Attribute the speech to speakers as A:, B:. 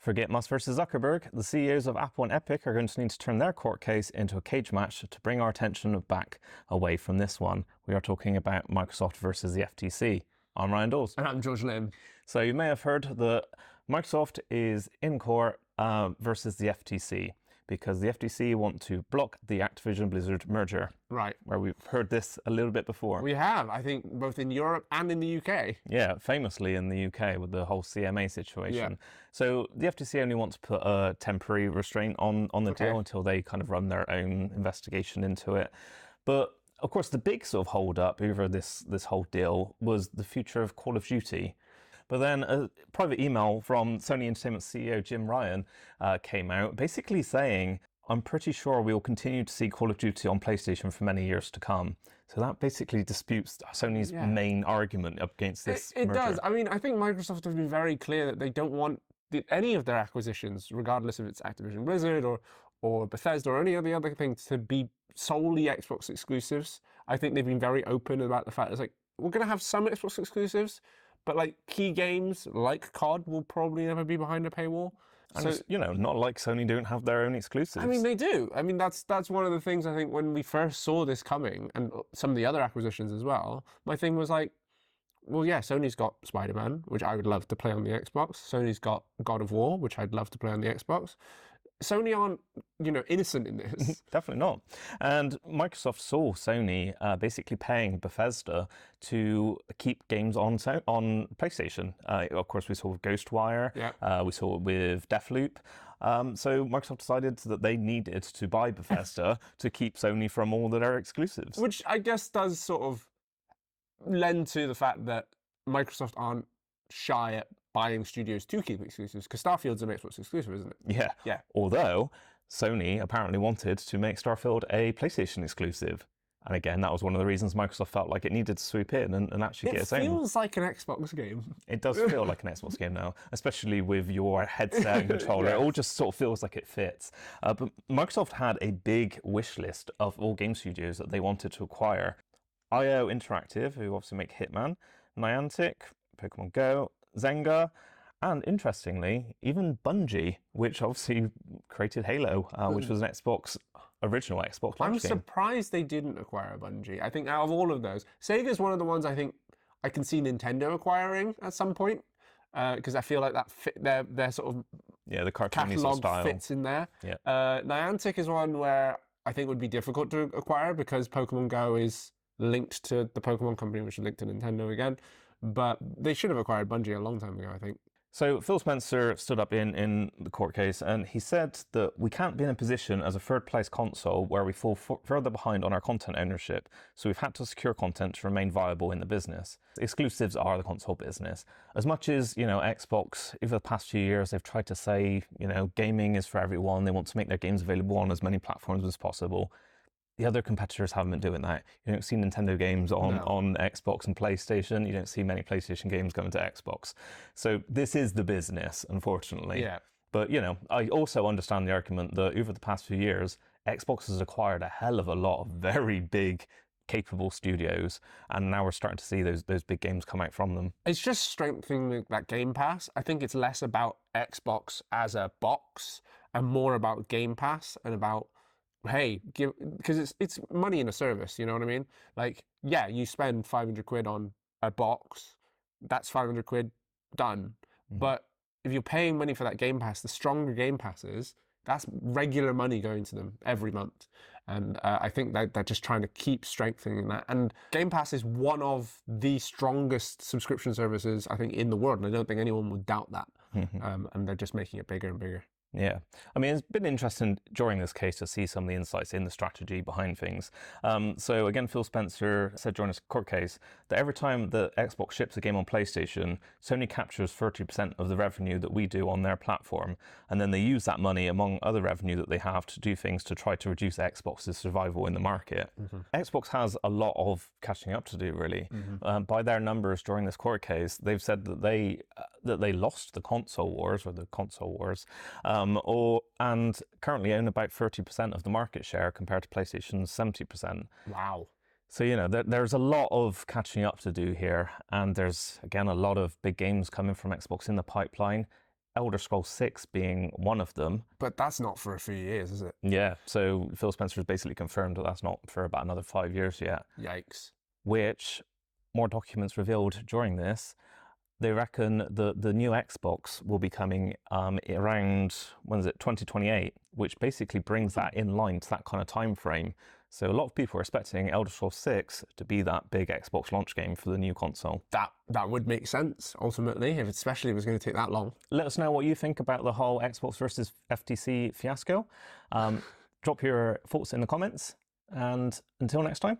A: Forget Musk versus Zuckerberg. The CEOs of Apple and Epic are going to need to turn their court case into a cage match to bring our attention back away from this one. We are talking about Microsoft versus the FTC. I'm Ryan Dawes.
B: And I'm George Lim.
A: So you may have heard that Microsoft is in court versus the FTC because the FTC want to block the Activision Blizzard merger.
B: Right.
A: Where we've heard this a little bit before.
B: We have, I think, both in Europe and in the UK.
A: Yeah, famously in the UK with the whole CMA situation.
B: Yeah.
A: So the FTC only wants to put a temporary restraint on the deal until they kind of run their own investigation into it. But of course, the big sort of hold up over this whole deal was the future of Call of Duty. But then a private email from Sony Entertainment CEO Jim Ryan came out basically saying, I'm pretty sure we will continue to see Call of Duty on PlayStation for many years to come. So that basically disputes Sony's main argument against this merger.
B: It does. I mean, I think Microsoft have been very clear that they don't want any of their acquisitions, regardless if it's Activision Blizzard or Bethesda or any of the other things, to be solely Xbox exclusives. I think they've been very open about the fact it's like, we're going to have some Xbox exclusives, but like key games like COD will probably never be behind a paywall.
A: And so, not like Sony don't have their own exclusives.
B: I mean, they do. I mean, that's one of the things I think when we first saw this coming, and some of the other acquisitions as well, my thing was like, well, yeah, Sony's got Spider-Man, which I would love to play on the Xbox. Sony's got God of War, which I'd love to play on the Xbox. Sony aren't, innocent in this.
A: Definitely not. And Microsoft saw Sony basically paying Bethesda to keep games on PlayStation. Of course, we saw with Ghostwire.
B: Yeah.
A: We saw it with Deathloop. So Microsoft decided that they needed to buy Bethesda to keep Sony from all of their exclusives.
B: Which I guess does sort of lend to the fact that Microsoft aren't shy at buying studios to keep exclusives, because Starfield's an Xbox exclusive, isn't it?
A: Yeah. Although Sony apparently wanted to make Starfield a PlayStation exclusive. And again, that was one of the reasons Microsoft felt like it needed to swoop in and actually get its own.
B: It feels like an Xbox game.
A: It does feel like an Xbox game now, especially with your headset and controller. It all just sort of feels like it fits. But Microsoft had a big wish list of all game studios that they wanted to acquire. IO Interactive, who obviously make Hitman, Niantic, Pokemon Go, Zynga, and interestingly, even Bungie, which obviously created Halo, which was an original Xbox launch game.
B: I'm surprised they didn't acquire Bungie. I think out of all of those, Sega's one of the ones I think I can see Nintendo acquiring at some point, because I feel like that fit their sort of
A: the cartoony
B: catalog
A: style
B: fits in there.
A: Yeah.
B: Niantic is one where I think would be difficult to acquire because Pokemon Go is linked to the Pokemon company, which is linked to Nintendo again. But they should have acquired Bungie a long time ago, I think.
A: So Phil Spencer stood up in the court case and he said that we can't be in a position as a third-place console where we fall further behind on our content ownership, so we've had to secure content to remain viable in the business. Exclusives are the console business. As much as, Xbox, over the past few years, they've tried to say, gaming is for everyone, they want to make their games available on as many platforms as possible. The other competitors haven't been doing that. You don't see Nintendo games on Xbox and PlayStation. You don't see many PlayStation games going to Xbox. So this is the business, unfortunately.
B: Yeah.
A: But, I also understand the argument that over the past few years, Xbox has acquired a hell of a lot of very big, capable studios. And now we're starting to see those big games come out from them.
B: It's just strengthening that Game Pass. I think it's less about Xbox as a box and more about Game Pass and about, hey, because it's money in a service, you know what I mean? Like, yeah, you spend 500 quid on a box, that's 500 quid done. Mm-hmm. But if you're paying money for that Game Pass, the stronger Game Pass is, that's regular money going to them every month. And I think that they're just trying to keep strengthening that. And Game Pass is one of the strongest subscription services, I think, in the world. And I don't think anyone would doubt that. Mm-hmm. And they're just making it bigger and bigger.
A: Yeah. I mean, it's been interesting during this case to see some of the insights in the strategy behind things. So again, Phil Spencer said during this court case that every time the Xbox ships a game on PlayStation, Sony captures 30% of the revenue that we do on their platform. And then they use that money among other revenue that they have to do things to try to reduce Xbox's survival in the market. Mm-hmm. Xbox has a lot of catching up to do, really. Mm-hmm. By their numbers during this court case, they've said that they lost the console wars, and currently own about 30% of the market share compared to PlayStation's 70%.
B: Wow.
A: So, there's a lot of catching up to do here. And there's, again, a lot of big games coming from Xbox in the pipeline. Elder Scrolls 6 being one of them.
B: But that's not for a few years, is it?
A: Yeah, so Phil Spencer has basically confirmed that that's not for about another 5 years yet.
B: Yikes.
A: Which, more documents revealed during this, they reckon the new Xbox will be coming around, when is it, 2028, which basically brings that in line to that kind of time frame. So a lot of people are expecting Elder Scrolls 6 to be that big Xbox launch game for the new console.
B: That would make sense, ultimately, especially if it's going to take that long.
A: Let us know what you think about the whole Xbox versus FTC fiasco. Drop your thoughts in the comments, and until next time.